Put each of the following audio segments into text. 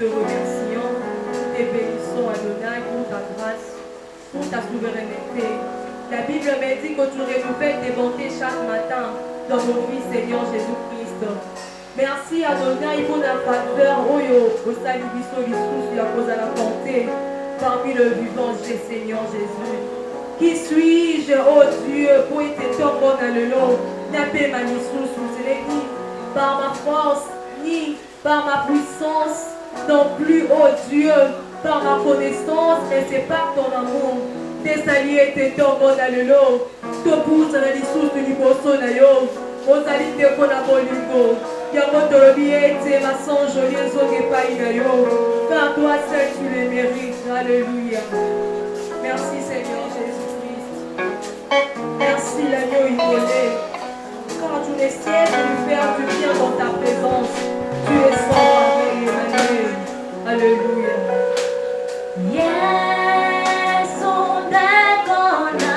te remercions, nous te bénissons, Adonai, pour ta grâce, pour ta souveraineté. La Bible me dit que tu renouvelles tes bontés chaque matin dans mon Fils Seigneur Jésus-Christ. Merci Adonai pour la faveur, Oyo, au salut biso lisusu à cause de la bonté parmi le vivant Seigneur Jésus. Qui suis-je, oh Dieu, pour être tombé dans le lot, n'a pas ma lisusu, ce n'est ni par ma force, ni par ma puissance, non plus, oh Dieu, par ma connaissance, mais c'est par ton amour. Tes alliés étaient tombés dans le lot, te pousse dans la lisusu du bosso d'ailleurs, aux alliés de Konabolingo. Car toi seul tu les mérites. Alléluia. Merci Seigneur Jésus-Christ. Merci l'agneau immolé. Quand tu ne cesses de nous faire du bien dans ta présence, tu es sans pareil, Emmanuel. Alléluia. Yes, on that gonna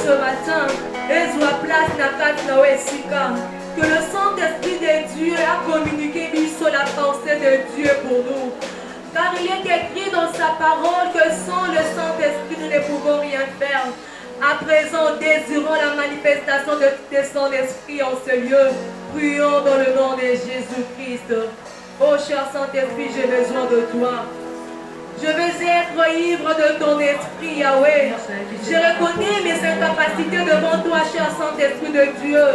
Ce matin, que le Saint-Esprit de Dieu a communiqué sur la pensée de Dieu pour nous. Car il est écrit dans sa parole que sans le Saint-Esprit, nous ne pouvons rien faire. À présent, désirons la manifestation de son esprit en ce lieu. Prions dans le nom de Jésus-Christ. Oh cher Saint-Esprit, j'ai besoin de toi. Je veux être ivre de ton esprit, Yahweh. Je reconnais mes incapacités devant toi, cher Saint-Esprit de Dieu.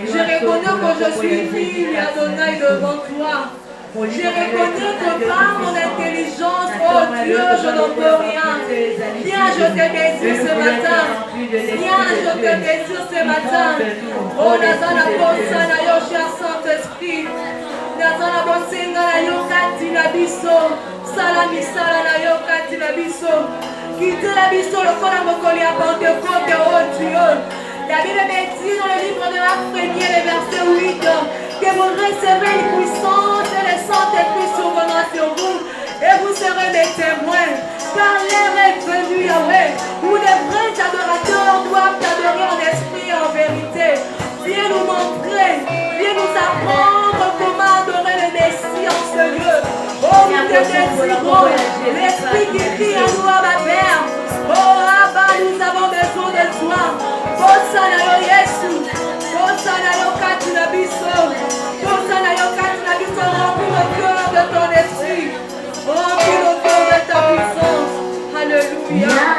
Je reconnais que je suis nul, Adonai, devant toi. Je reconnais que par mon intelligence, oh Dieu, je n'en peux rien. Viens, je te désire ce matin. Viens, je te désire ce matin. Oh, Nazana Bosana, yo, cher Saint-Esprit. Nazana Bosana, yo, Katina Biso. Salami, Salana, yo, Katina Biso. Quitte la Biso, le fond à Mokoli à Pentecôte, oh Dieu. La Bible me dit dans le livre de la première, le verset 8, que vous recevrez une puissance et le Saint-Esprit survenant sur vous, et vous serez mes témoins. Car l'heure est venue, Yahweh, où les vrais adorateurs doivent t'adorer en esprit et en vérité. Viens nous montrer, viens nous apprendre comment adorer le Messie en ce lieu. Oh, nous te désirons, l'esprit qui crie à nous, ma Père. Oh, Abba, nous avons besoin de toi. Bosana yo Yesu, Bosana yo Katina Biso, Bosana yo Katina Biso, remplis le cœur de ton esprit, remplis le cœur de ta puissance. Alléluia.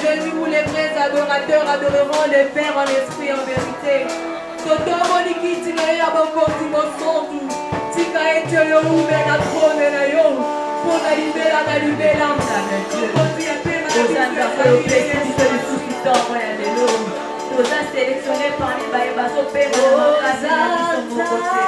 Jésus, où les vrais adorateurs adoreront le Père en esprit et en vérité. Toto moniki tina ya boko timosotu. Tika ete yo ube na trône na yo. Pona libela na libela. Osana kwa upesi de suscitant moya de l'eau. Nous a sélectionné par les baïbas au Père de la grâce de mon côté.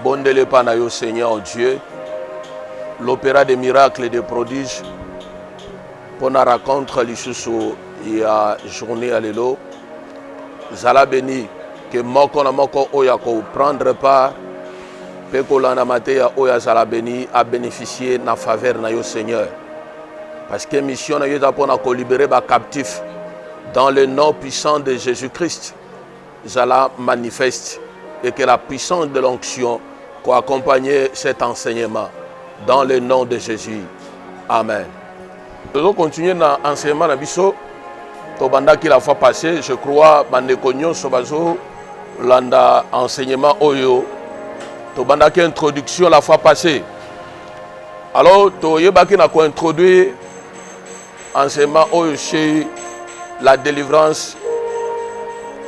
Bondele Panayo Seigneur Dieu, l'opéra des miracles et des prodiges, pour la rencontre l'Issusu il y a journée à l'élo, Zala béni, que moko na moko oya ko prendre part, pe ko lana mateya oya Zala béni a bénéficier na faveur na yo Seigneur. Parce que mission na yo ta pona ko libérer ba captif dans le nom puissant de Jésus-Christ. Zala manifeste et que la puissance de l'onction accompagner cet enseignement dans le nom de Jésus. Amen. Nous allons continuer dans l'enseignement de Bisso. Qui la fois passée, je crois, Bandekonyo Sobazo, l'anda enseignement Oyo. Tobanda qui introduction la fois passée. Alors, Toyebaki n'a qu'à introduire enseignement Oyo chez la délivrance.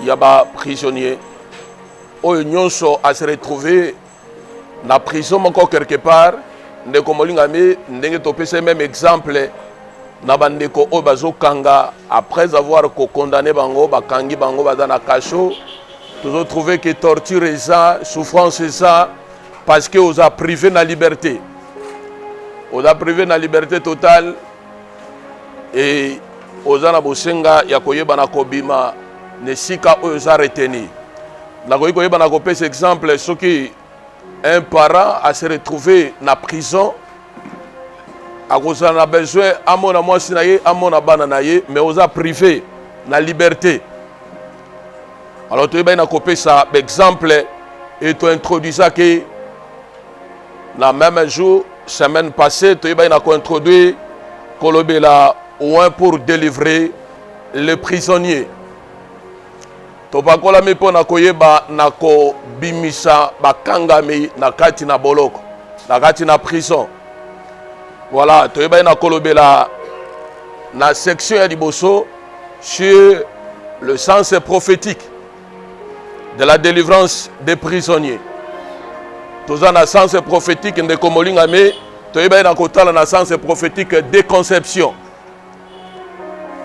Yaba prisonnier. Oyo Nyonso a se retrouvé dans la prison encore quelque part, ndenge même exemple na bandeko o bazo kanga après avoir condamné bango bakangi bango bazana kacho, toujours trouvé que torture est ça, souffrance est ça, parce que on a privé de la liberté. On a privé de la liberté totale et on a bosenga ya koyeba na kobima ne sika o za retenu. Na koyeba na kopé cet exemple ce qui un parent a se retrouvé dans la prison, a besoin à mon mais on a privé la liberté. Alors tu as copié ça, exemple, et tu as introduit ça que le même jour, semaine passée, tu as introduit Kolobela pour délivrer les prisonniers. Topakola mepo na koyeba na ko bimisa bakangami na kati na boloko na kati na prison. Voilà, toyeba na kolobela na section ya liboso sur le sens prophétique de la délivrance des prisonniers. Toza na sens prophétique de komolingame, toyeba na kotala na sens prophétique de conception.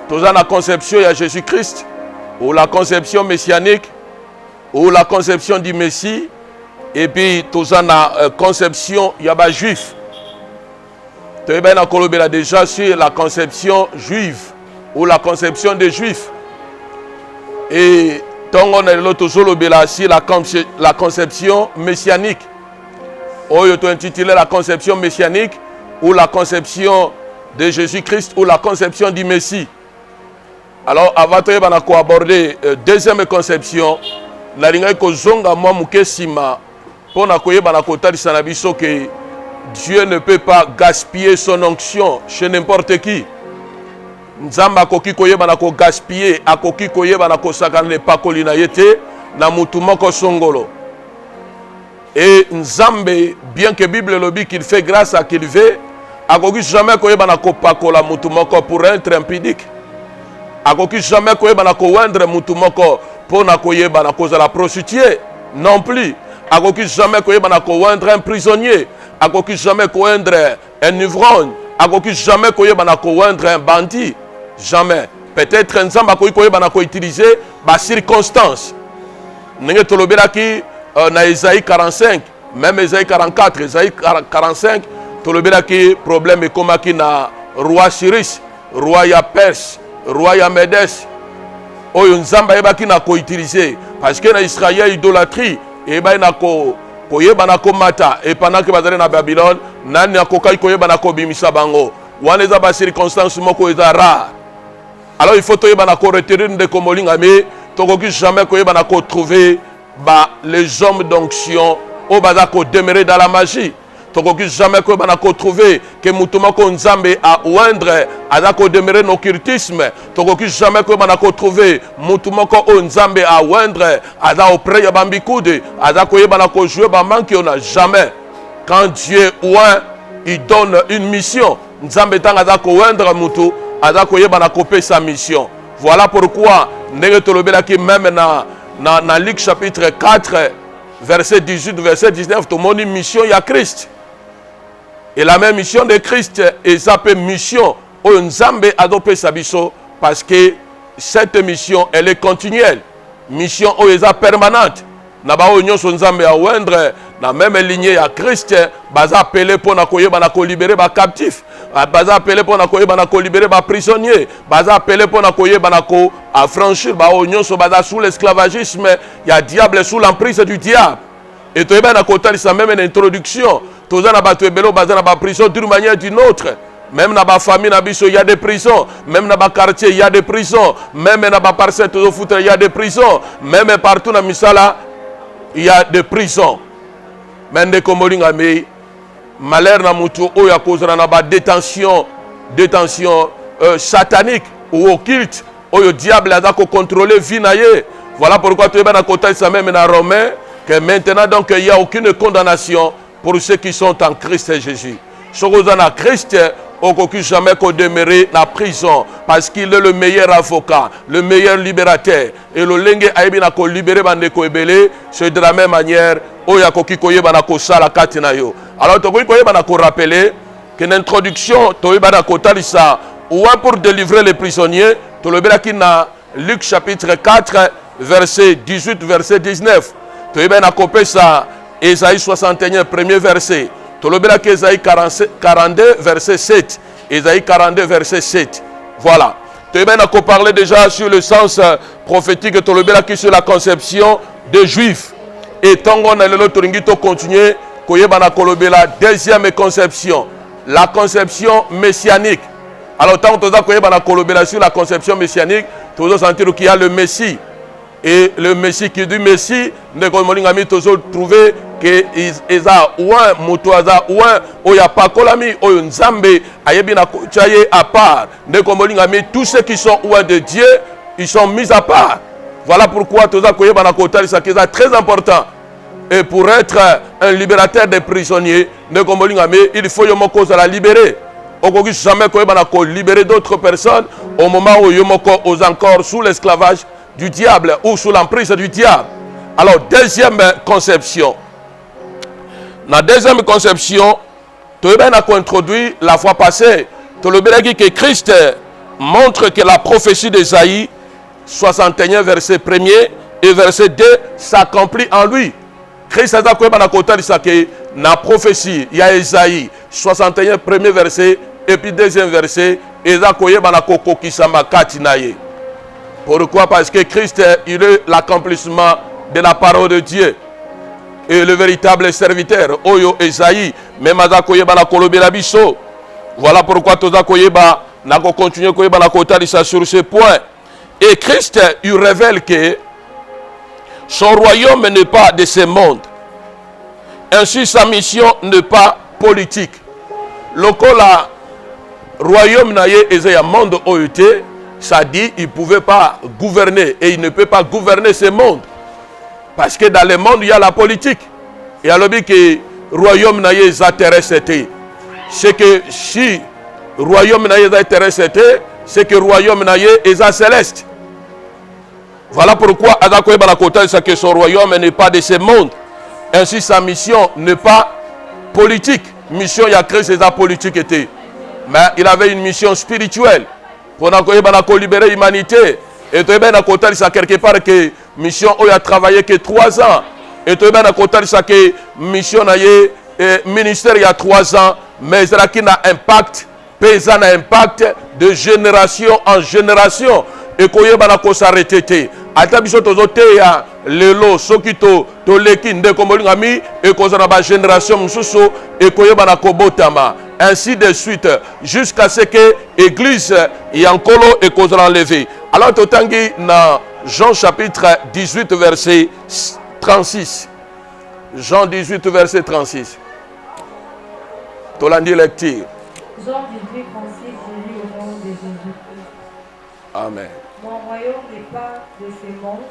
Toza na conception ya Jésus-Christ, ou la conception messianique, ou la conception du Messie, et puis tout ça la conception yaba juif. Tu es déjà sur la conception juive, ou la conception des juifs. Et Tongo na lelo tozolobela si la conception messianique. Oyo to intitulé la conception messianique ou la conception de Jésus-Christ ou la conception du Messie. Alors avant de aborder deuxième conception, la linga ko zonga mwa muke sima pona koyeba na kotalisa na biso que Dieu ne peut pas gaspiller son onction chez n'importe qui. Nzamba akoki koyeba na ko gaspiller, akoki koyeba na ko sakana le pakoli na yete na mutu moko songolo. Et Nzambe, bien que Bible le dit qu'il fait grâce à qu'il veut, akoki jamais koyeba na ko pakola mutu moko pour être impudique. Akoki jamais koyeba na ko wendre mutu moko pour na koyeba na cause la prostituée non plus. Akoki jamais koyeba na ko wendre un prisonnier. Akoki jamais ko wendre un ivrogne. Akoki jamais koyeba na ko wendre un bandit. Jamais. Peut-être Nzamba akoki koyeba na ko utiliser ba circonstance. Nenge tolobela ki na Isaïe 45, même Isaïe 44, Isaïe 45, tolobela ki problème ekomaki na roi Cyrus, roi ya Perse, roi ya Médès. Oyo Nzamba yebaki na ko utiliser parce que na Israël idolâtrie et ba na ko koyeba na ko mata et pendant que bazali na Babylone nani akokai koyeba na ko bimisa bango wana eza ba circonstance moko eza rare. Alors il faut toyeba na ko retenir de komolinga mais tokoki jamais koyeba na ko trouver ba les hommes d'onction au baza ko demeurer dans la magie. Tokoki jamais koyeba na ko trouver que mutuma ko Nzambe a oindre aza ko demeurer no occultisme. Tokoki jamais koyeba na ko trouver mutuma ko Nzambe a oindre aza auprès ya bambikude aza koyeba na ko jouer ba manki on a jamais. Quand Dieu oint, il donne une mission. Nzambe tanga aza ko oindre mutu aza koyeba na ko pe sa mission. Voilà pourquoi ndenge tolobela ki même na Luc chapitre 4 verset 18 verset 19 tout monde mission ya Christ. Et la même mission de Christ est appelée mission au Nzambe adopé sabiso parce que cette mission elle est continuelle. Mission au est permanente. Na ba onyo so Nzambe a wendre na même lignée ya Christ baza appelé pour na koyeba na ko libérer ba captif. Baza appelé pour na koyeba na ko libérer ba prisonnier. Baza appelé pour na koyeba na ko affranchir ba onyo so baza sous l'esclavagisme, ya diable sous l'emprise du diable. Et tu es na kotali ça même une introduction. Tous na ba tuebelo baza na ba prison d'une manière ou d'une autre. Même dans ma famille, il y a des prisons. Même dans ma quartier, il y a des prisons. Même dans ma parcelle, il y a des prisons. Même partout dans Misala, il y a des prisons. Mais de Komolinga me malheur na mutu o ya kozana na ba détention satanique ou occulte o yo diable a ko contrôler vie na ye. Voilà pourquoi tu es na côté ça même dans Romains que maintenant donc il y a aucune condamnation pour ceux qui sont en Christ Jésus. Sokozana Christ okoki jamais ko demeurer na prison parce qu'il est le meilleur avocat, le meilleur libérateur et le lenge aibi na ko libérer bande ko ebele, c'est de la même manière oya koki koyeba na ko sala kati na yo. Alors tokoki koyeba na ko rappeler que l'introduction toyeba na ko talisa ou pour délivrer les prisonniers, tolobela ki na Luc chapitre 4 verset 18 verset 19. Toyeba na ko pesa Ésaïe 61 premier verset. Tolobela ki Ésaïe 42 verset 7. Ésaïe 42 verset 7. Voilà. Toyeba na ko parler déjà sur le sens prophétique tolobela ki sur la conception des Juifs. Et tango na lelo toringi to continuer koyeba na kolobela deuxième conception, la conception messianique. Alors tant que koyeba na kolobela sur la conception messianique, toujours sentir qu'il y a le Messie. Et le Messie qui dit Messie, ne komolingami toujours trouver que eza ouin mutoaza ouin oya pakolami oyo Nzambe ayebi na chaye à part. Ne komolingami tous ceux qui sont ouin de Dieu, ils sont mis à part. Voilà pourquoi tout ça koyeba na kotali ça qui est très important. Et pour être un libérateur des prisonniers, il faut que la libérer. On ne peut jamais libérer d'autres personnes au moment où ils sont encore sous l'esclavage du diable ou sous l'emprise du diable. Alors, deuxième conception. Dans la deuxième conception, tu as introduit la fois passée, tu as dit que Christ montre que la prophétie d'Ésaïe 61 verset 1er et verset 2 s'accomplit en lui. Christ a dit na prophétie, il y a Ésaïe 61 premier verset et puis deuxième verset, et Pourquoi? Parce que Christ, il est l'accomplissement de la parole de Dieu. Et le véritable serviteur, Oyo Esaïe, même à Koyeba na Kolobela Biso. Voilà pourquoi Toza Koyeba n'a pas continué Koyeba na Kotalisa sur ce point. Et Christ, il révèle que son royaume n'est pas de ce monde. Ainsi, sa mission n'est pas politique. Lokola royaume naye Esaïe monde oyote, ça dit il ne pouvait pas gouverner et il ne peut pas gouverner ce monde. Parce que dans le monde, il y a la politique. Et alors que le royaume naye s'intéresse. C'est que si le royaume naye s'intéresse, c'est que le royaume naye est céleste. Voilà pourquoi Adakoye Banakota c'est que son royaume n'est pas de ce monde. Ainsi, sa mission n'est pas politique. Mission, il y a créé ses politique était. Mais il avait une mission spirituelle. Pour libérer l'humanité. Et tu es quelque part que mission où il a travaillé que 3 ans. Et tu es que mission ministère il y a 3 ans. Mais il y a un impact, paysan a impact de génération en génération. Et qu'on y a s'arrêter. Ata biso tozote ya lelo soki to leki ndeko molingami et kozana ba génération mususu et koyeba na kobotama ainsi de suite jusqu'à ce que église yankolo et kozana enlevé. Alors totangi na Jean chapitre 18 verset 36. Jean 18 verset 36. Tolandi lecture. Jean 18 36 je lis au nom de Jésus-Christ. Amen. Mon royaume n'est pas de ce monde,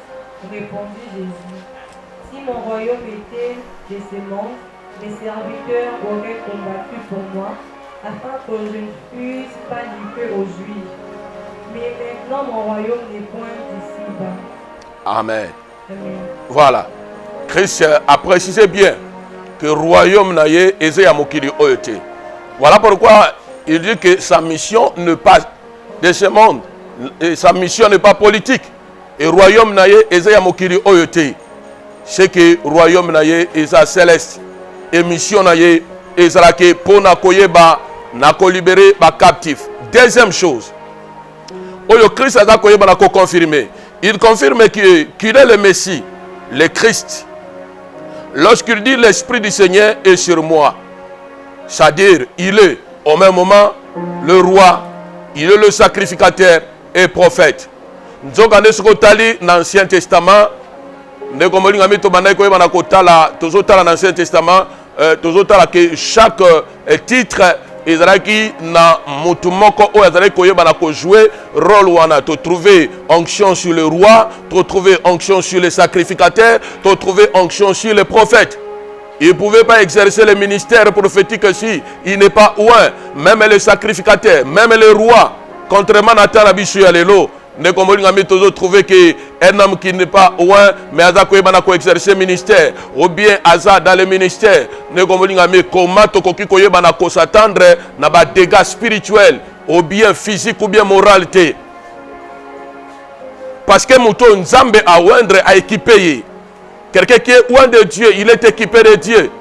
répondit Jésus. Si mon royaume était de ce monde, les serviteurs auraient combattu pour moi, afin que je ne puisse pas livré aux Juifs. Mais maintenant mon royaume n'est point d'ici-bas. Amen. Amen. Voilà. Christ a précisé bien que le royaume naye eze mokili oyote. Voilà pourquoi il dit que sa mission n'est pas de ce monde. Et sa mission n'est pas politique. Et le royaume naye eze mokili oyote. C'est que le royaume naye eza céleste. Et mission naye ezala ke pona koyeba na ko libérer ba captif. Deuxième chose. Oyo Christ a koyeba na ko confirmer. Il confirme qu'il est le Messie, le Christ. Lorsqu'il dit l'Esprit du Seigneur est sur moi, c'est-à-dire il est au même moment le roi, il est le sacrificateur et prophète. Nous avons dans l'Ancien Testament, dans l'Ancien Testament, que chaque titre ezalaki na mutu moko oyo azalaki koyeba na ko jouer rôle wana to trouver onction sur le roi, to trouver onction sur les sacrificateurs, to trouver onction sur les prophètes. Il ne pouvait pas exercer le ministère prophétique si il n'est pas loin, même les sacrificateurs, même les rois, contrairement à Tanabisu Yalelo. Ne komolingami toujours trouver qu'un homme qui n'est pas loin, mais aza koyeba na ko exercer ministère, ou bien aza dans le ministère, ne komolingami comment tokoki koyeba na ko s'attendre na ba dégâts spirituels, ou bien physique ou bien moralité. Parce que mouton Nzambe a oindre a équipé. Quelqu'un qui est loin de Dieu, il est équipé de Dieu.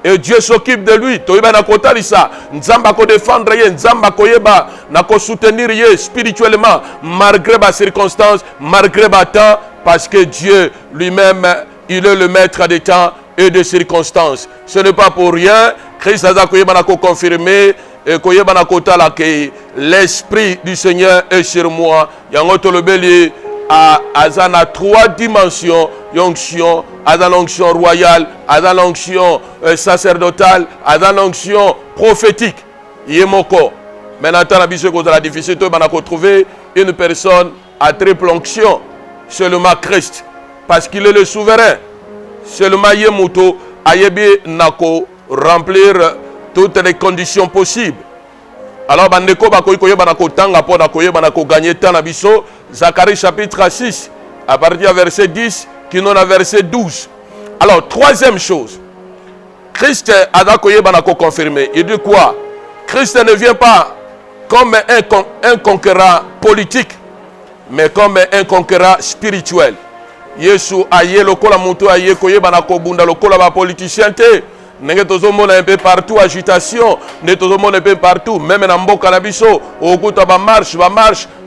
Et Dieu s'occupe de lui. Toyeba na kotalisa, Nzamba ko défendre ye, Nzamba koyeba na ko soutenir ye spirituellement malgré les circonstances, malgré le temps, parce que Dieu lui-même, il est le maître des temps et des circonstances. Ce n'est pas pour rien. Christ a koyeba na ko confirmer et koyeba na kotala que l'Esprit du Seigneur est sur moi. Yango tolobeli a 3 dimensions l'onction, à l'onction royale, à l'onction sacerdotale, à l'onction prophétique. Yemoko. Maintenant, dans la difficulté, on a trouvé une personne à triple onction, seulement Christ, parce qu'il est le souverain. Seulement Yemoto ayebi nako remplir toutes les conditions possibles. Alors, bandeko bakoy koyeba nako tanga po nako yeba nako gagner temps na biso. Zacharie chapitre 6, à partir du verset 10, qui nous a verset 12. Alors, troisième chose, Christ a confirmé. Il dit quoi? Christ ne vient pas comme un conquérant politique, mais comme un conquérant spirituel. Yesu aye lokola mutu aye koyeba na kobunda lokola ba politicien te. Nenge tozomona un peu partout agitation, ne tozomona un peu partout, même na mboka na biso, okuta ba marche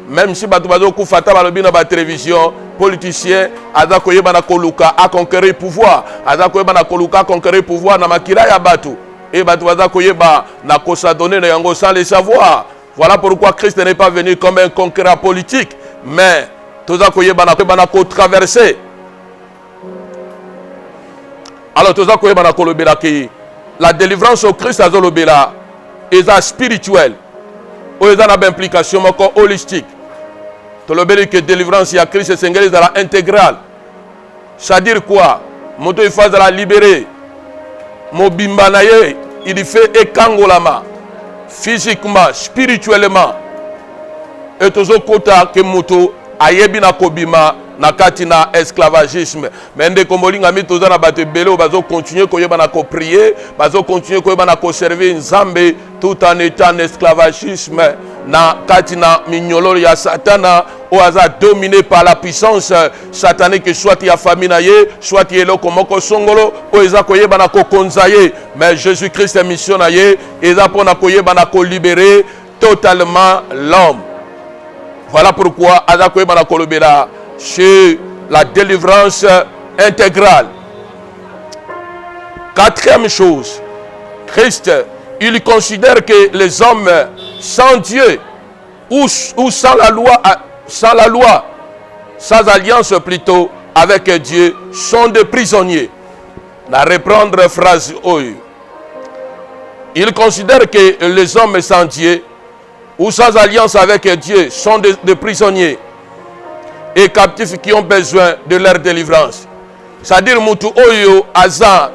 même si bato bazo kufata balobi na ba télévision politicien aza koyeba na koluka a conquérir pouvoir, aza koyeba na koluka conquérir pouvoir na makila ya bato, et bato baza koyeba na kosa donner na yango sans le savoir. Voilà pourquoi Christ n'est pas venu comme un conquérant politique, mais toza koyeba na ko traverser. Alors toza koyeba na kolobela ki la délivrance au Christ azolobela eza spirituel, ou eza na implication moko holistique. Tolobeli que délivrance ya Christ esengeli ezala intégrale. C'est-à-dire quoi? Moto il faut la libérer. Mobimba na ye il fait ekangolama physiquement, spirituellement. Et tozo kota ke moto ayebi na kobima na kati na esclavagisme. Mais ndeko molinga mi toza na bato ebele bazo continuer koyeba na ko prier, bazo continuer koyeba na ko servir Nzambe tout en étant en esclavagisme na kati na minyololo ya Satana, ou aza dominé par la puissance satanique, soit ya famille na ye, soit eloko moko songolo o eza koyeba na ko konzaye. Mais Jésus-Christ mission na ye eza pona koyeba na ko libérer totalement l'homme. Voilà pourquoi aza koyeba na kolobela sur la délivrance intégrale. Quatrième chose, Christ, il considère que les hommes sans Dieu ou sans la loi, sans alliance plutôt avec Dieu, sont des prisonniers. Na reprendre phrase oyo. Il considère que les hommes sans Dieu ou sans alliance avec Dieu sont des prisonniers et captifs qui ont besoin de leur délivrance. C'est-à-dire mutu oyo aza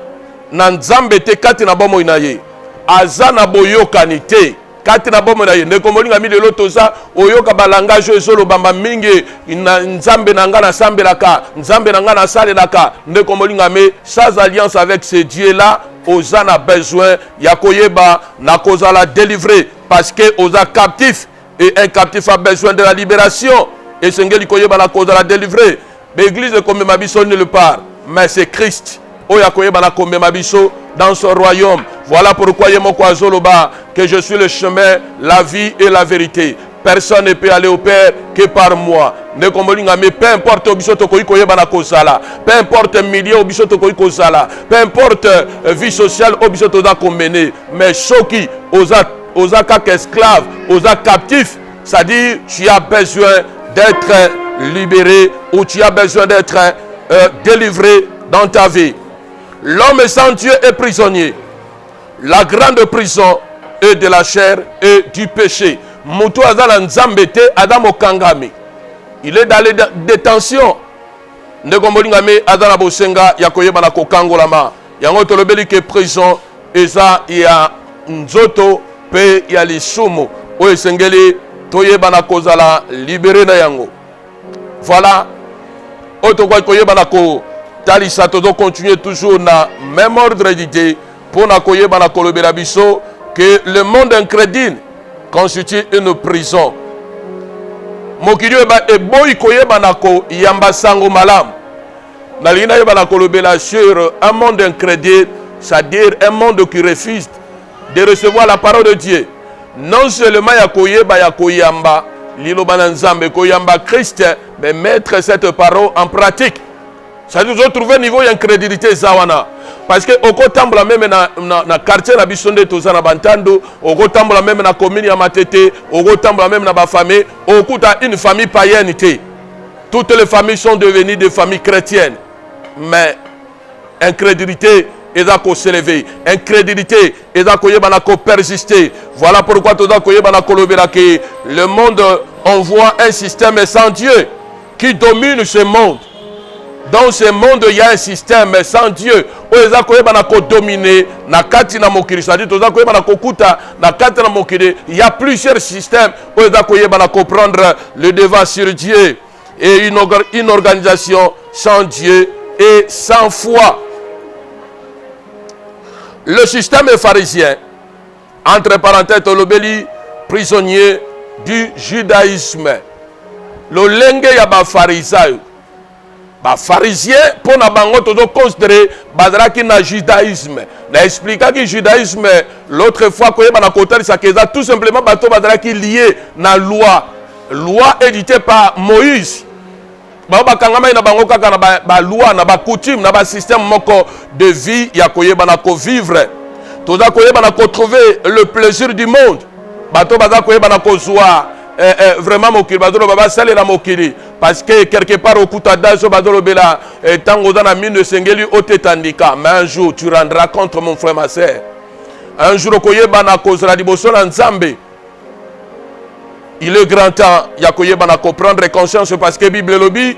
na nzambe te kati na bomo inaye, aza na boyokani te kati na bomo inaye. Ndeko molinga mi lelo toza oyoka ba langage ezolo bamba mingi na nzambe na nga na sambelaka, nzambe na nga na salelaka. Ndeko molinga me sans alliance avec ce Dieu là, oza na besoin ya koyeba na kozala délivrer, parce que oza captif et un captif a besoin de la libération. Et sengeli koyeba na kozala délivrer. L'église comme mabiso ne le part, mais c'est Christ oya koyeba na comme mabiso dans son royaume. Voilà pourquoi yemoko azoloba que je suis le chemin, la vie et la vérité. Personne ne peut aller au Père que par moi. Ne kombolinga mais peu importe obisoto koyiko yeba na kozala, peu importe milieu obisoto koyiko kozala, peu importe vie sociale obisoto da komener, mais soki oza kak esclave, oza captif, c'est-à-dire tu as besoin d'être libéré ou tu as besoin d'être délivré dans ta vie. L'homme sans Dieu est prisonnier. La grande prison est de la chair et du péché. Mutu azala nzambe te adamo kangami. Il est dans les détentions. Ndeko molinga me azala bosenga ya koyeba na kokangolama. Yango tolobeli ke prison eza ya nzoto pe ya lisumu. O esengeli toyeba na kozala libéré na yango. Voilà. Otokwa koyeba na ko talisa tozo continuer toujours na même ordre d'idée pour na koyeba na kolobela biso que le monde incrédule constitue une prison. Mokili eba eboyi koyeba na ko yamba sango malam. Na lina yeba na kolobela sur un monde incrédule, c'est-à-dire un monde qui refuse de recevoir la parole de Dieu. Non seulement ya koyeba ya koyamba liloba na nzambe koyamba Christ, mais mettre cette parole en pratique. Ça nous a trouvé niveau d'incrédulité zawana. Parce que oko tambla même na quartier na bisonde toza na bantando, oko tambla même na commune ya Matete, oko tambla même na ba famille, okuta une famille païenne. Toutes les familles sont devenues des familles chrétiennes. Mais incrédulité et à s'élever, incrédulité et à persister. Voilà pourquoi tout le monde envoie un système sans Dieu qui domine ce monde. Dans ce monde, il y a un système sans Dieu. Il y a plusieurs systèmes pour prendre le devant sur Dieu. Et une organisation sans Dieu et sans foi. Le système pharisien, entre parenthèses, Tolobeli, prisonnier du judaïsme. Le lenge ya ba pharisien. Ba pharisien, pour na bango todo considéré bazaraki na judaïsme. Na expliqué que judaïsme, l'autre fois, quand il y a tout simplement bateau bazaraki lié na loi. loi éditée par Moïse. Bakangama na bango kaka na ba loi na ba coutume na ba système moko de vie ya koyeba na ko vivre. Toza koyeba na ko trouver le plaisir du monde. Bato baza koyeba na ko zwa vraiment mokili bazolo baba sale na mokili parce que quelque part au kuta dazo bazolo bela tango dans la mine sengeli otetandika. Mais un jour tu rendras compte mon frère ma sœur. Un jour koyeba na ko zra liboso na Nzambe. Il est grand temps, Yakoyeba na comprendre conscience parce que Bible lobby,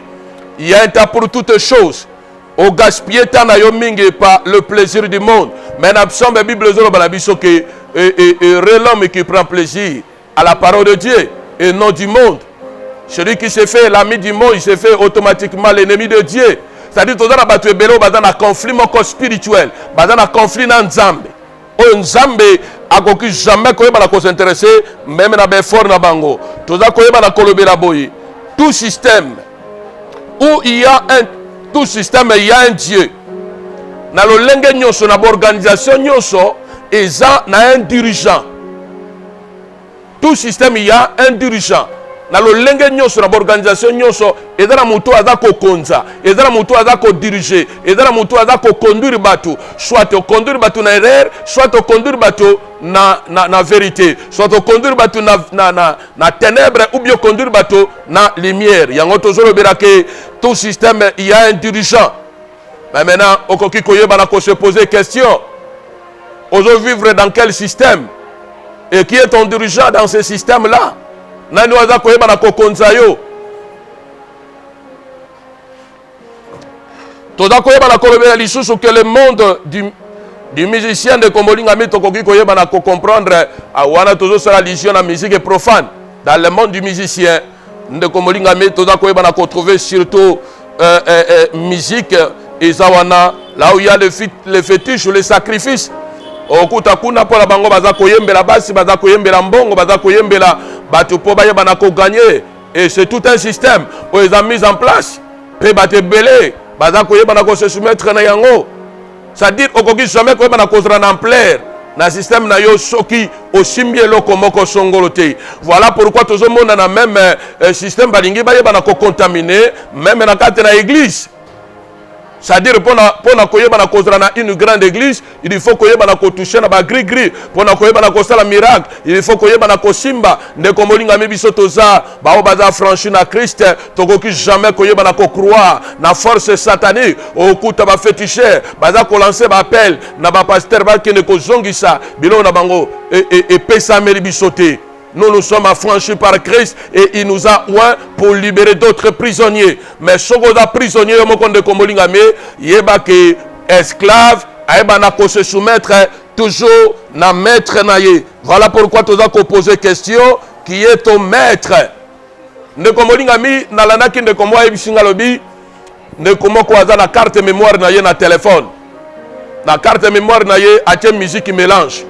il y a un temps pour toutes choses. Au gaspiller tant na yomingi par le plaisir du monde. Mais l'absence de Bible zolo balabiso que l'homme qui prend plaisir à la parole de Dieu et non du monde. Celui qui se fait l'ami du monde, il se fait automatiquement l'ennemi de Dieu. C'est-à-dire que dans battu belo dans un conflit spirituel, dans un conflit dans Nzambe. Nzambe akoki jamais koyeba na ko s'intéresser même na befort na bango. Toza koyeba na kolobela boyi. Tout système où il y a un Dieu. Na lo lenge nyonso na organisation nyonso eza na un dirigeant. Tout système il y a un dirigeant. Na lo lenge nyonso na organisation nyonso ezala mutu aza ko konza, ezala mutu aza ko diriger, ezala mutu aza ko conduire bato, soit to conduire bato na erreur, soit to conduire bato na vérité, soit to conduire bato na ténèbres ou bien conduire bato na lumière. Yango tozolo berake tout système il y a un dirigeant. Mais maintenant okoki koyeba na ko se poser question. Ozo vivre dans quel système? Et qui est ton dirigeant dans ce système là? Nani waza koyeba na kokonza yo. Toza koyeba na kolobela lisusu que le monde du musicien de Kombolinga mi tokoki koyeba na comprendre awana tozo sala religion na musique profane. Dans le monde du musicien de Kombolinga mi toza koyeba na trouver surtout musique ezawana là où il y a le fétiche ou le sacrifice. Okuta kuna pola bango baza koyembela basi baza koyembela mbongo baza koyembela batu po bayeba na ko gagner et c'est tout un système où ils ont mis en place pe bate belé baza koyeba na ko se soumettre na yango. C'est-à-dire okoki jamais koyeba na ko zra en plaire na système na yo soki osimbi eloko moko songolote. Voilà pourquoi tozo mona na même système balingi bayeba na ko contaminer même na kate na église. C'est-à-dire pour na koyeba na kozra na une grande église, il faut koyeba na ko toucher na ba gris gris, pour na koyeba na ko sala miracle, il faut koyeba na ko simba, nde komolinga mibiso toza, ba o baza franchi na Christ, tokoki jamais koyeba na ko croire na force satanique, okuta ba féticheur, baza ko lancer ba appel na ba pasteur ba kene ko zongisa, bilo na bango et pesa meribisote. Nous sommes affranchis par Christ et il nous a oint pour libérer d'autres prisonniers. Mais ce qu'on a prisonnier, il y a que esclave, il se soumettre toujours na maître naïe. Voilà pourquoi tu as posé question qui est ton maître. Ne komolingami na lanaki ne komo ebisinga lobi ne komo ko aza na carte mémoire na ye na téléphone. Na carte mémoire na ye a musique qui mélange.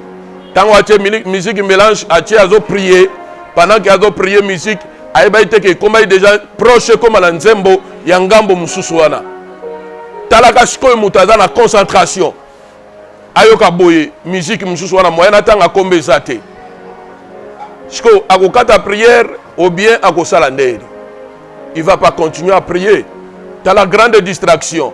Quand on a musique mélange, on a prié. Pendant qu'il a prié musique, il a été comme déjà proche comme la Nzembo, Yangambo Mususuana. Talakasko mutaza na concentration. Ayoka boye musique Mususuana moyen atanga kombe zate. Sko akokata prière ou bien akosala ndeli. Il va pas continuer à prier. T'as la grande distraction.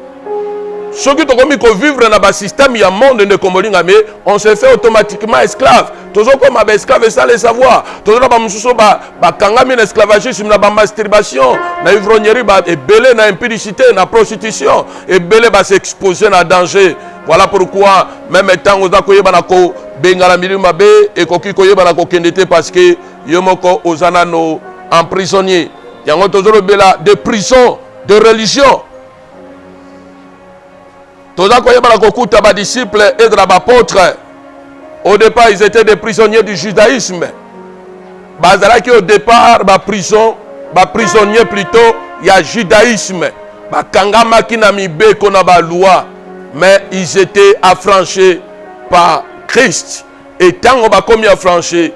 Ceux qui ont vivre dans le système, il y a un monde de Komolinga, mais on se fait automatiquement esclave. Toujours comme un esclave, ça les savoir. Toujours comme un esclavagisme, une masturbation, une ivrognerie, et belé, une impudicité, une prostitution, et belé va s'exposer à danger. Voilà pourquoi, même temps, on a koye banako, bengala milima be, et koki koye banako kendete, parce que yomoko ozanano emprisonnier. Il y a toujours de prison, de religion. Tous les disciples et les apôtres, au départ, ils étaient des prisonniers du judaïsme. Au départ, prisonniers plutôt, il y a judaïsme. Mais ils étaient affranchis par Christ. Et tant qu'on a commis affranchis,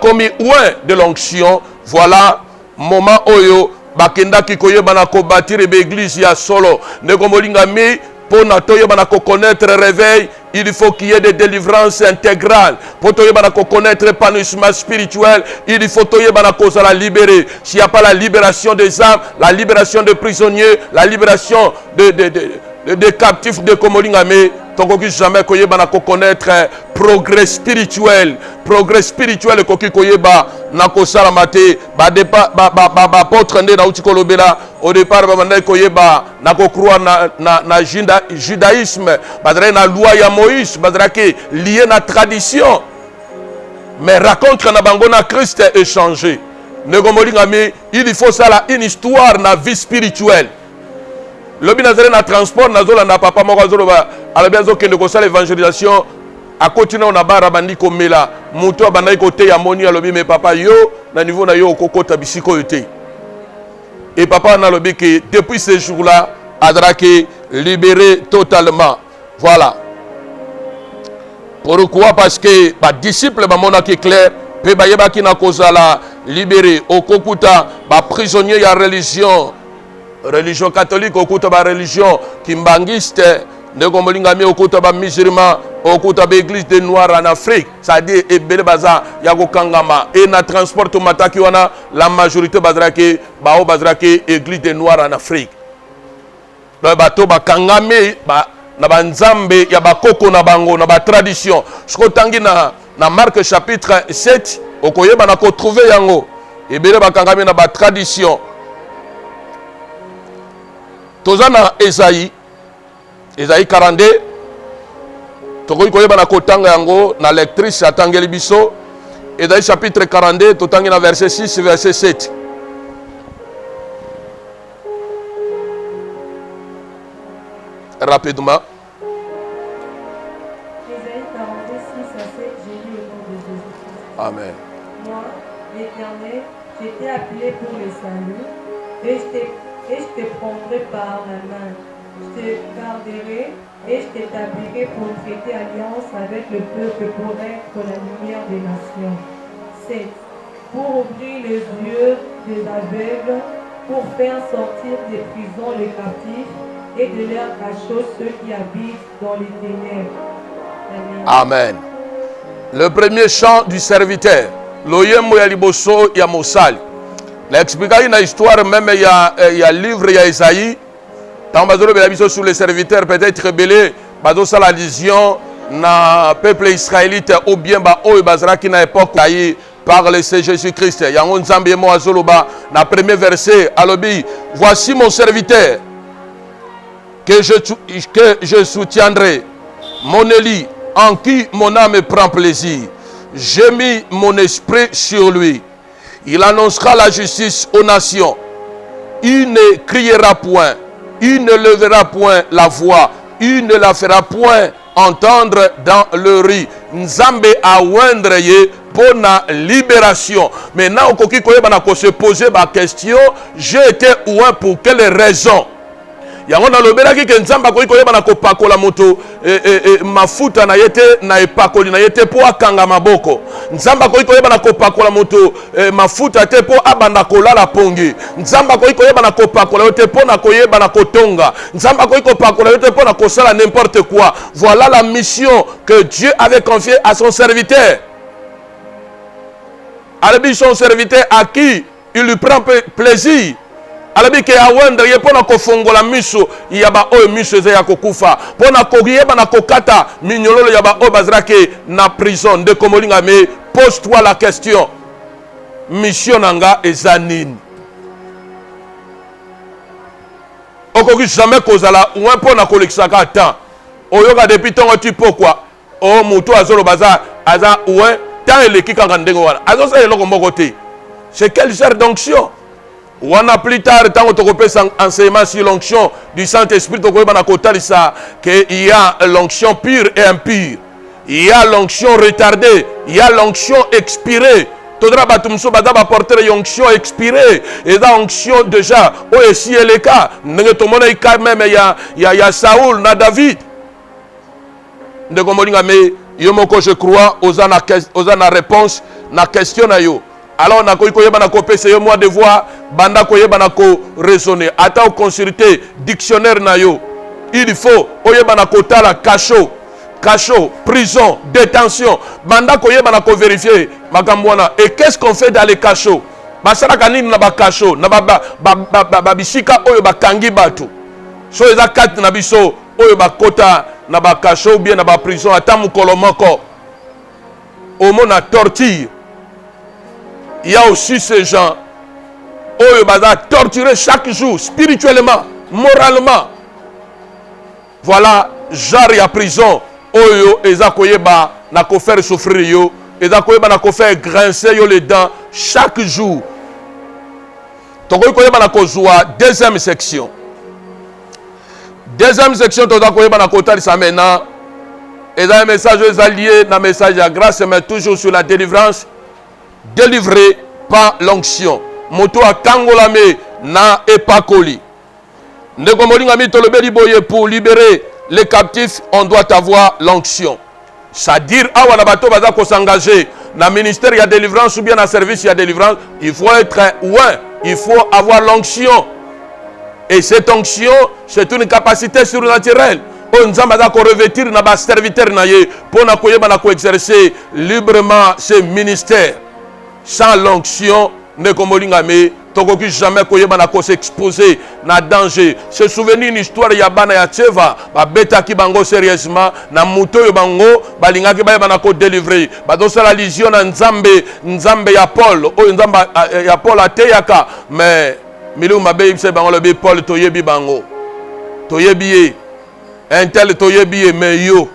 commis loin de l'onction, voilà, moment oyo. Bakenda ki koye banako bâtir l'église ya solo ne komolinga mi Pour nous connaître le réveil, il faut qu'il y ait des délivrances intégrales. Pour nous connaître l'épanouissement spirituel, il faut que nous la libérer. S'il n'y a pas la libération des âmes, la libération des prisonniers, la libération des captifs de Komolingame, tu jamais connaître progrès spirituel. Progrès spirituel koki koyeba na kosala mate ba apôtre nde na utikolobela au départ ba bandai koyeba na kokroire na judaïsme badra na loi ya Moïse badra ke lié na tradition mais raconte na bango na Christ est changé. Negomolingame il faut ça une histoire na vie spirituelle. Lobi nazare na transport nazola na papa moko azoloba alabiazo kende ko sala évangélisation a continuer na bara bandi ko mela muto abandai ko te ya moni alobi mais papa yo na niveau na yo kokota bisiko yote et papa na lobi que depuis ce jour-là adrake libéré totalement. Voilà pourquoi parce que ba disciple ba mona ki clair pe ba yeba ki na kozala libéré okokuta ba prisonnier ya religion catholique, okuta ba religion kimbangiste, ndeko molingami okuta ba musulman, okuta ba église des noirs en Afrique, c'est-à-dire ebele baza ya kokangama et na transport mataki wana la majorité bazrake bao bazrake église des noirs en Afrique. Donc bato ba kangame ba na banzambe ya bakoko na bango na ba tradition. Siko tangi na Marc chapitre 7 okoyeba na ko trouver yango ebele ba kangame na ba tradition. Tozana Esaïe 42 tokoki koyeba na kotanga yango na lectrice atangeli biso Esaïe chapitre 42 totangi na verset 6 verset 7. Rapidement. Esaïe 42, 6 à 7, j'ai lu au nom de Jésus. Amen. Moi, l'Éternel, je t'ai appelé pour le salut et je te prendrai par la main. Je te garderai et je t'établirai pour traiter alliance avec le peuple pour être la lumière des nations. 7. Pour ouvrir les yeux des aveugles, pour faire sortir des prisons les captifs et de leur cachot ceux qui habitent dans les ténèbres. Amen. Le premier chant du serviteur. Loyemo ya liboso ya mosali. L'expliquer une histoire même il y a livre il y a Isaïe. Tant bazolo belabiso sur les serviteurs peut-être rebellés, bazo sa la vision na peuple israélite ou bien ba o bazra qui na époque taillé par le Seigneur Jésus-Christ. Yango nzambe mo azoloba na premier verset alobi voici mon serviteur que je soutiendrai, mon Élie en qui mon âme prend plaisir. J'ai mis mon esprit sur lui. Il annoncera la justice aux nations. Il ne criera point. Il ne lèvera point la voix. Il ne la fera point entendre dans le riz. Nzambe awendre ye pour la libération. Maintenant, on se poser la question, j'ai été ouin pour quelle raison? Yango na lobela ki nzamba ko koyeba na kopakola moto mafuta na yete na epakoli na yete po akanga maboko. Nzamba ko koyeba na kopakola moto mafuta te po abanda kolala pongi. Nzamba ko koyeba na kopakola yote po na koyeba na kotonga. Nzamba ko kopakola yote po na kosala n'importe quoi. Voilà la mission que Dieu avait confiée à son serviteur. Alors son serviteur à qui il lui prend plaisir. Alabi ke awende ye pona kofongola miso yaba o miso ze ya kokufa pona koyeba na kokata minyololo yaba o bazrake na prison de komolinga me pose-toi la question mission nanga ezanini okoki jamais kozala ou un pona kolexaka temps oyoka depuis tongo tu pourquoi o muto azolo baza aza ou un temps eleki kanga ndengo wana azo sa eloko moko te c'est quel genre d'onction. On a plus tard, tant que tu enseignement sur l'onction du Saint-Esprit, qu'il y a l'onction pure et impure. Il y a l'onction retardée. Il y a l'onction expirée. Tu dois apporter l'onction expirée. Et dans l'onction déjà, aussi est le cas. Il y a Saoul, il y a David. Je crois aux réponse à la question. Alors on a kopesa yo moi devoir banda koyeba na ko raisonner ata consulter dictionnaire na yo Il faut oyeba na kota la cachot, prison, détention. Banda koyeba na ko vérifier makambwana. Et qu'est-ce qu'on fait dans les cachots? Basala kanini na ba cachot, na ba bisika oyo ba kangi batu. So eza kat na biso oyo ba kota na ba cachot ou bien na ba prison ata mukolo moko. Au mot na torture. Il y a aussi ces gens oyo baza torturés chaque jour spirituellement, moralement. Voilà, genre ya prison oyo eza koyeba na ko faire souffrir yo, eza koyeba na ko faire grincer yo les dents chaque jour. Tokoy koyeba na ko zwa deuxième section. Deuxième section toza koyeba na ko talisa maintenant. Eza un message eza lié na message ya grâce mais toujours sur la délivrance. Délivré par l'onction. Moto akangolame na epakoli. Ndeko molinga mi tolobeli boye pour libérer les captifs, on doit avoir l'onction. C'est-à-dire, awa na bato baza ko s'engager na ministère ya délivrance ou bien na service ya délivrance, il faut être ouais, il faut avoir l'onction. Et cette onction, c'est une capacité surnaturelle. On nzamba za ko revêtir na ba serviteur na ye pour na koyeba na ko exercer librement ce ministère. Sans l'onction, ndeko molinga mi tokoki jamais koyeba na ko s'exposer na danger. Se souvenir une histoire ya bana ya Tcheva, ba betaki bango sérieusement na muto yo bango balingaki ba na ko délivrer. Ba do sala lision na nzambe ya Paul, o nzamba ya Paul ateyaka, mais milu mabe ibse bango le Paul toyebi bango. Toyebi un tel toyebi mais yo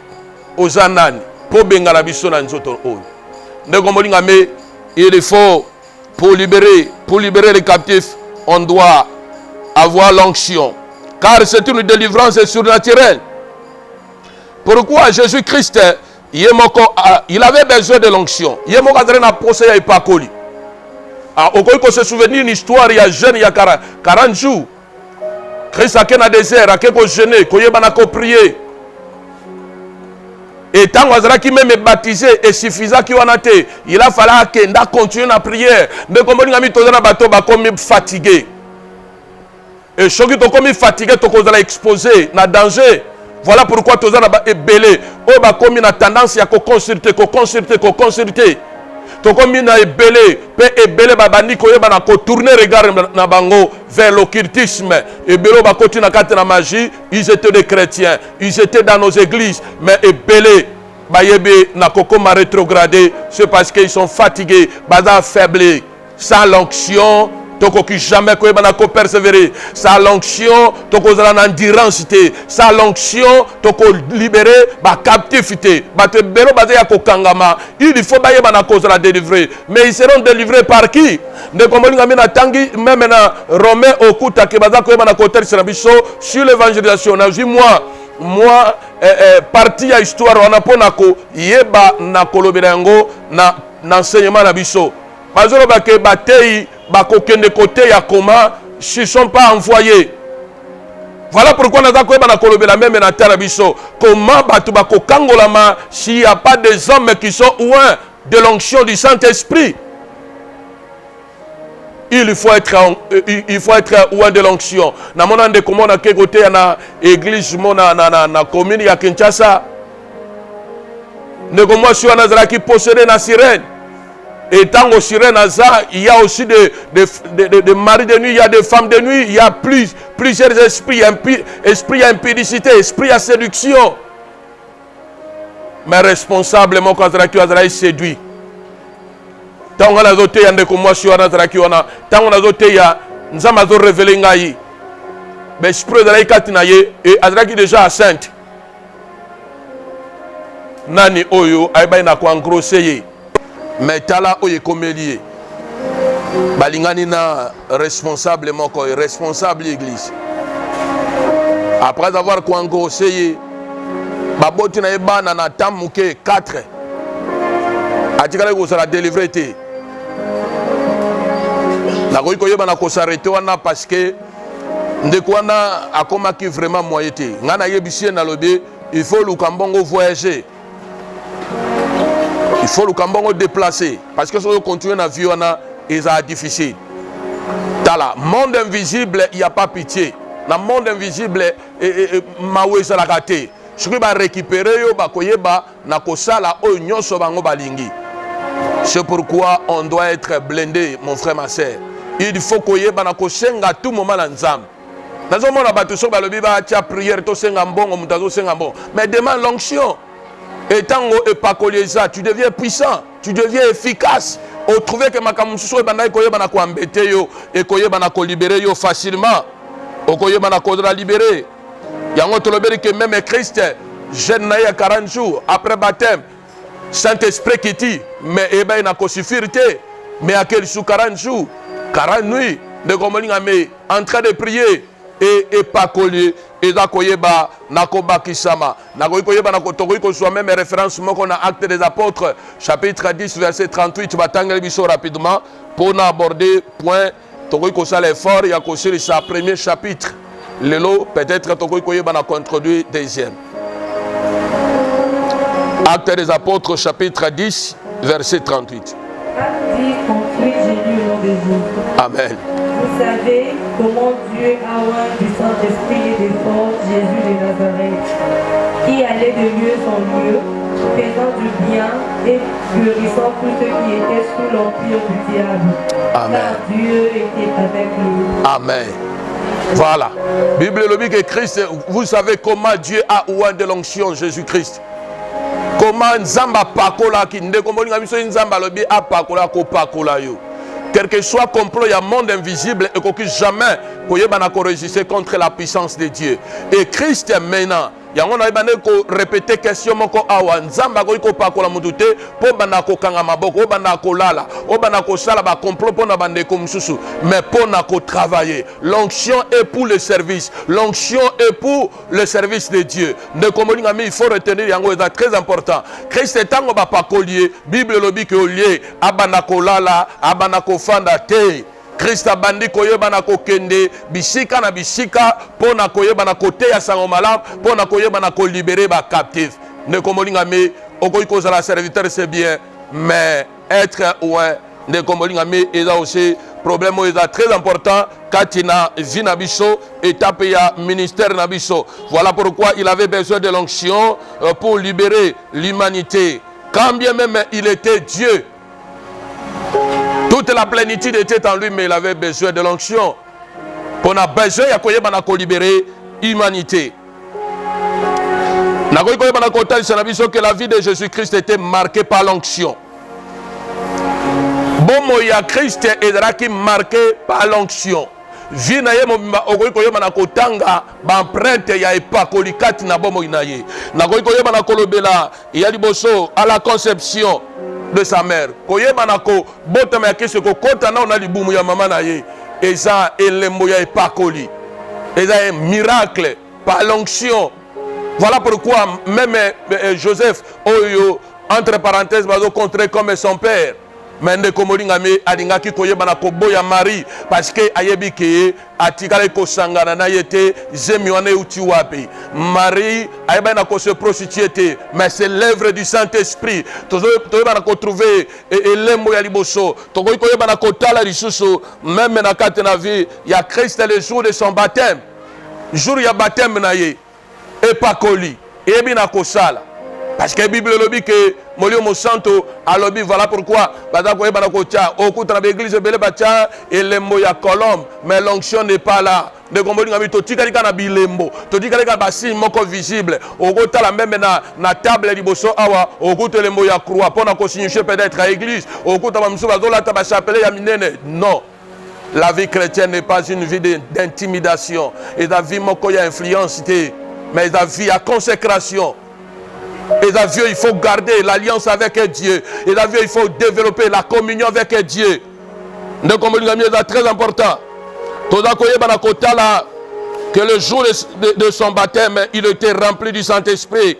ozanani po bengala biso na nzoto oyo. Ndeko molinga me il faut pour libérer les captifs, on doit avoir l'onction. Car c'est une délivrance surnaturelle. Pourquoi Jésus-Christ, il avait besoin de l'onction. Il faut se souvenir d'une histoire, il y a jeune, il y a 40 jours. Christ a dans le désert, il a jeûné, il a prié. Et tant qu'il même baptisé et suffisant qu'il a été, il a fallu qu'il continue la prière. Mais comme on a mis tout dans le bateau, il est fatigué. Et ce qui est fatigué, tu es exposé à danger. Voilà pourquoi tu es belé. Tu as tendance à consulter. Tu es belé. Et belé, tu tourner regard vers l'occultisme. Et belé, tu continues à la magie. Ils étaient des chrétiens. Ils étaient dans nos églises. Mais belé, m'a rétrogradé. C'est parce qu'ils sont fatigués. Ils faiblés. Sans l'onction, tu jamais persévérer. Sans l'onction, tu as l'endurance. Sans l'onction, tu as libéré la captivité. Il faut la délivrer. Mais ils seront délivrés par qui? Même Romain Okuta sur l'évangélisation. Moi, partie à histoire, on a ponako yeba na koloberango na enseignement na biso. Bazolo bake batei bako kende côté ya comment s'ils sont pas envoyés. Voilà pourquoi on a koyeba na kolobela même na terre biso. Comment batu bako kangolama s'il y a pas des hommes qui sont loin de l'onction du Saint-Esprit. Il faut être loin de l'onction. Na mona de comment na ke côté na église mona na commune ya Kinshasa. Ne comment sur Nazara qui possédait na sirène. Et tant au sirène il y a aussi des maris de nuit, il y a des femmes de nuit, il y a plusieurs esprits, esprit à impudicité, esprit à séduction. Mais responsablement quand Nazara séduit. Tant on a zoté yande comme sur Nazara qui on a, tant on a zoté ya nzama zo révéler ngai. Mais esprit de la katinaye et Nazara qui déjà sainte. Nani oyo aiba na ko engrosser. Mais tala oye komelie. Balingani na responsablement ko responsable église. Après avoir ko engrossé baboti na ebana na tamuke 4. Atikala ko sera délivré té. La ko yeba na ko s'arrêter wana parce que ndeko wana akoma ki vraiment moyen té. Ngana yebisi na lobé, il faut lukambongo voyager. Il faut le cambon déplacer. Parce que si on continue à vivre, c'est difficile. Dans le monde invisible, il n'y a pas pitié. na monde invisible mawe za la gâté. Soki ba récupérer yo ba koyeba na kosala oyo nyonso bango balingi. C'est pourquoi on doit être blindé, mon frère, ma sœur. Il faut koyeba na kosenga tout moment na nzambe. Nazomona bato so balobi ba tia prière to senga mbongo mutazo senga mbongo. Mais demande l'onction. Et tango epakolieza, tu deviens puissant, tu deviens efficace. On trouvait que makamususo ebanda koyeba na ko embêter yo et koyeba na ko libérer yo facilement. O koyeba na ko libérer. Yango tolobeli que même Christ jeune na ya 40 jours après baptême, Saint-Esprit qui dit mais eba na ko suffire te, mais à quel sous 40 jours, 40 nuits de komolinga me en train de prier et pas collier et d'akoyeba nakoba kisama nakoyeba nakotokoyiko soit même référence moko na acte des apôtres chapitre 10 verset 38 batangeli biso rapidement pour aborder point tokoyiko ça l'effort ya kosiri sa premier chapitre lelo peut-être tokoyeba na introduire deuxième. Acte des apôtres chapitre 10 verset 38. Acte 10 construit Jésus au nom de Jésus. Amen. Vous savez comment Dieu a oint du Saint-Esprit et de force Jésus de Nazareth, qui allait de lieu en lieu, faisant du bien et guérissant tous ceux qui étaient sous l'empire du diable. Amen. Car Dieu était avec lui. Amen. Voilà. Bible le dit que Christ, vous savez comment Dieu a oint de l'onction Jésus-Christ. Comment Nzamba pakola ki ndeko molinga biso Nzamba lobi a pakola ko pakola yo. Quel que soit complot, il y a un monde invisible et qu'on jamais résister contre la puissance de Dieu. Et Christ maintenant, il y a un répéter question moko awa nzamba ko ikopa ko la mutute po banako kanga maboko banako lala o banako sala ba complot po na bande ko mususu mais po nako travailler. L'onction est pour le service, l'onction est pour le service de Dieu. De komolinga mi il faut retenir yango est très important. Christ etango ba pakolier Bible lobi ke olier abanako lala abanako fanda te. Christ a bandi koyeba na kokende bisika na bisika pona koyeba na kote ya sango malam pona koyeba na ko libérer ba captif. Ne komolinga me okoyi kozala serviteur c'est bien mais être ouais ne komolinga me eza aussi problème est très important katina vie na biso étape ya ministère na biso. Voilà pourquoi il avait besoin de l'onction pour libérer l'humanité. Quand bien même il était Dieu, toute la plénitude était en lui, mais il avait besoin de l'onction. On a besoin de libérer l'humanité. Que la vie de Jésus-Christ était marquée par l'onction. Bon, il y a Christ est marqué par l'onction. Vie na ye mobimba okoyi koyeba na kotanga ba empreinte ya epakoli kati na bomo inaye. Na koyi koyeba na kolobela ya liboso à la conception de sa mère. Koyeba na ko botama ya kese ko kota na ona libumu ya mama na ye. Eza elembo ya epakoli. Eza un miracle par l'onction. Voilà pourquoi même Joseph oyo entre parenthèses bazo contré comme son père. Mais ne komolinga me alingaki koyeba na koboya Marie parce que ayebi ke atikala ko sangana na yete zemiwane uti wapi. Marie ayeba na ko se prostituer mais c'est l'œuvre du Saint-Esprit. Toyeba na ko trouver elembo ya liboso. Tokoyi koyeba na ko tala lisusu même na kate na vie ya Christ le jour de son baptême. Jour ya baptême na ye et pas coli. Ebi na ko sala. Parce que la Bible dit que Molio Monsanto a lobby, voilà pourquoi l'église et les moya colombe, mais l'onction n'est pas là. De Gomboli Gami, tu dis na bilembo, tu dis que bassin moko visible, au côté la même na table de bosso awa, au côté les moya croix, pour na signifier peut-être à l'église, au côté de Mamsou Bazola Tabachapele Yaminene. Non. La vie chrétienne n'est pas une vie d'intimidation. Et la vie moko ya influence, mais la vie à consécration. Et la vie, il faut garder l'alliance avec Dieu. Et la vie, il faut développer la communion avec Dieu. Donc, comme c'est très important. Que le jour de son baptême, il était rempli du Saint-Esprit.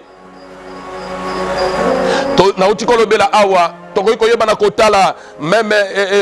tokoki koyeba na kotala même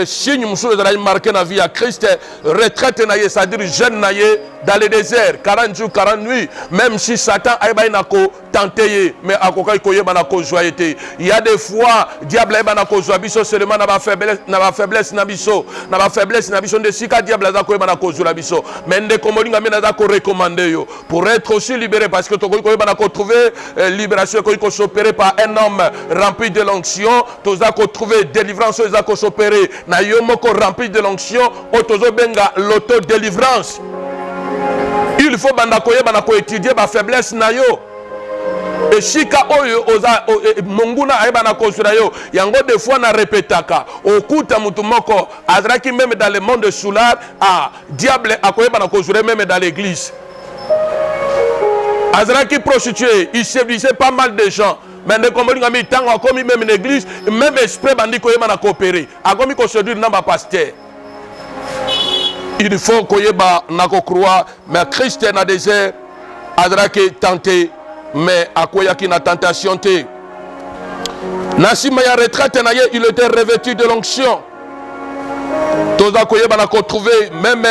signe mosusu ezalaki marqué na vie ya Christ, retraite na ye, c'est-à-dire jeune na ye dans le désert 40 jours 40 nuits, même si Satan ayeba na ko tenter ye, mais akokai koyeba na kozwa ete. Il y a des fois diable ayeba na kozwa biso seulement na ba faiblesse na biso, na ba faiblesse na biso nde sika diable aza koyeba na kozwa biso, mais nde komolinga mena za ko recommander yo pour être aussi libéré, parce que tokoki koyeba na ko trouver libération koki ko s'opérer par un homme rempli de l'onction, toza ko trouver délivrance eza ko s'opérer na yo moko rempli de l'onction o tozo benga l'auto délivrance. Il faut banda koyeba na ko étudier ba faiblesse na yo. Et shika oyo oza monguna ayeba na kozura yo yango des fois na répétaka okuta mutu moko azraki même dans le monde solar diable akoyeba na kozura même dans l'église. Azraki prostitué, il séduisait pas mal de gens. Mais ne comme ngami tango akomi même une église, même esprit bandi koyeba na coopérer. Akomi ko séduire na ba pasteur. Il faut koyeba na ko croire, mais Christ na désert azraki tenté, mais akoyaki na tentation te. Nasima ya retraite na ye, il était revêtu de l'onction. Toza koyeba na ko trouver même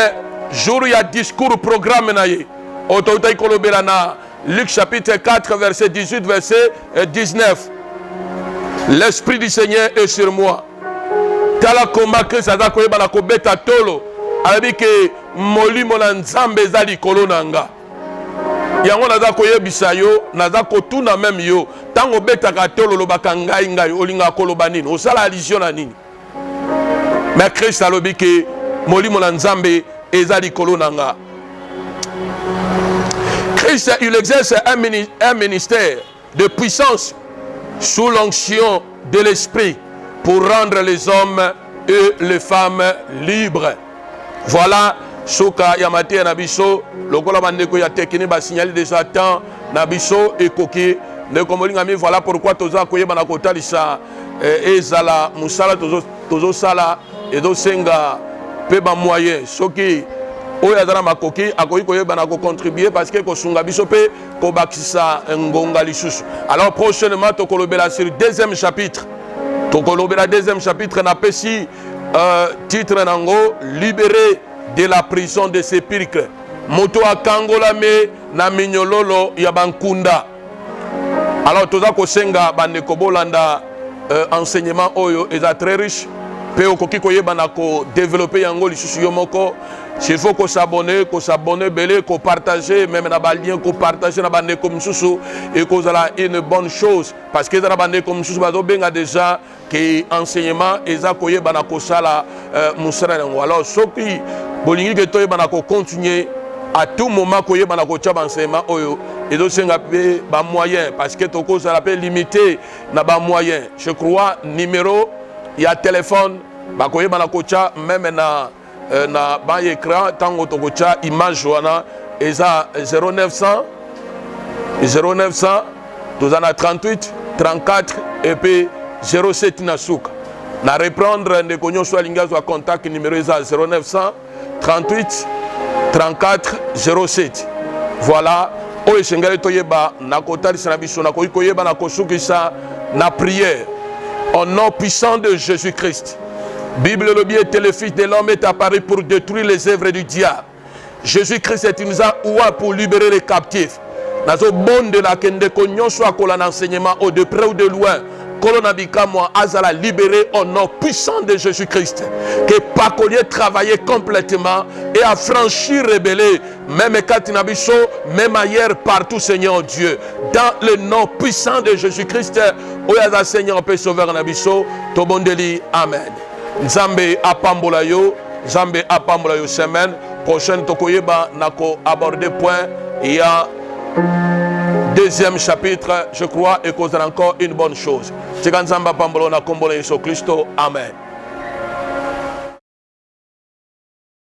jour ya discours programme na ye. Otota ikolobela na Luc chapitre 4 verset 18 verset 19. L'esprit du Seigneur est sur moi. Tala koma Christ aza koyeba na ko beta tolo. Alabi ke molimo na nzambe ezali kolonanga. Yango naza koyebisa yo, naza kotuna même yo. Tango betaka tolo lobaka ngai ngai olinga koloba nini? Osala allusion na nini? Mais Christ alobi ke molimo na nzambe ezali kolonanga. Christ, il exerce un ministère de puissance sous l'onction de l'esprit pour rendre les hommes et les femmes libres. Voilà soka yamate nabiso lokola bandeko ya tekini ba signaler déjà temps nabiso ekoki ne komolinga mi. Voilà pourquoi toza koyeba na kotalisa ezala musala tozo sala ezo senga pe ba moyen soki oyo azala makoki akoki koyeba na ko contribuer parce que kosunga biso pe ko bakisa ngonga lisusu. Alors prochainement tokolobela sur deuxième chapitre, tokolobela deuxième chapitre na pesi titre nango libéré de la prison de sépulcre. Moto akangola me na minyololo ya bankunda. Alors toza kosenga bandeko bolanda enseignement oyo eza très riche pe okoki koyeba na ko développer yango lisusu yo moko. S'il faut qu'on s'abonne belé, qu'on partage, même na balien, qu'on partage na bande comme susu et qu'on a une bonne chose parce que na bande comme susu bazo benga déjà que enseignement eza koye bana ko sala musara ngo. Alors soki bolingi ke toye bana ko continuer à tout moment koye bana ko tcha enseignement oyo et do senga pe ba moyen parce que to ko sala pe limité na ba moyen. Je crois numéro il y a téléphone ba koye bana ko tcha même na ba écran tango tokocha image wana eza 0900 tozana 38 34 et puis 07 na suka na reprendre ndeko nyonso alinga zo contact numéro eza 0900 38 34 07. Voilà oyo sengale toyeba na kotalisa na biso na koyeba na kosukisa na prière au nom puissant de Jésus-Christ. Bible le bien était le Fils de l'homme est apparu pour détruire les œuvres du diable. Jésus-Christ est une oua pour libérer les captifs. Nazo bon de la kende konyon soit kola l'enseignement au de près ou de loin. Kolonabika moi azala libéré au nom puissant de Jésus-Christ. Que Pakolier travailler complètement et affranchir rebelle même Katinabiso, même ailleurs partout Seigneur Dieu. Dans le nom puissant de Jésus-Christ, Oyaza Seigneur peut sauver Nabiso, Tobondeli, Amen. Nzambe apambola yo semaine prochaine tokoyeba nako aborder point il y a deuxième chapitre je crois et cause encore une bonne chose. Tshika Nzambe apambola na kombola Yesu Kristo. Amen.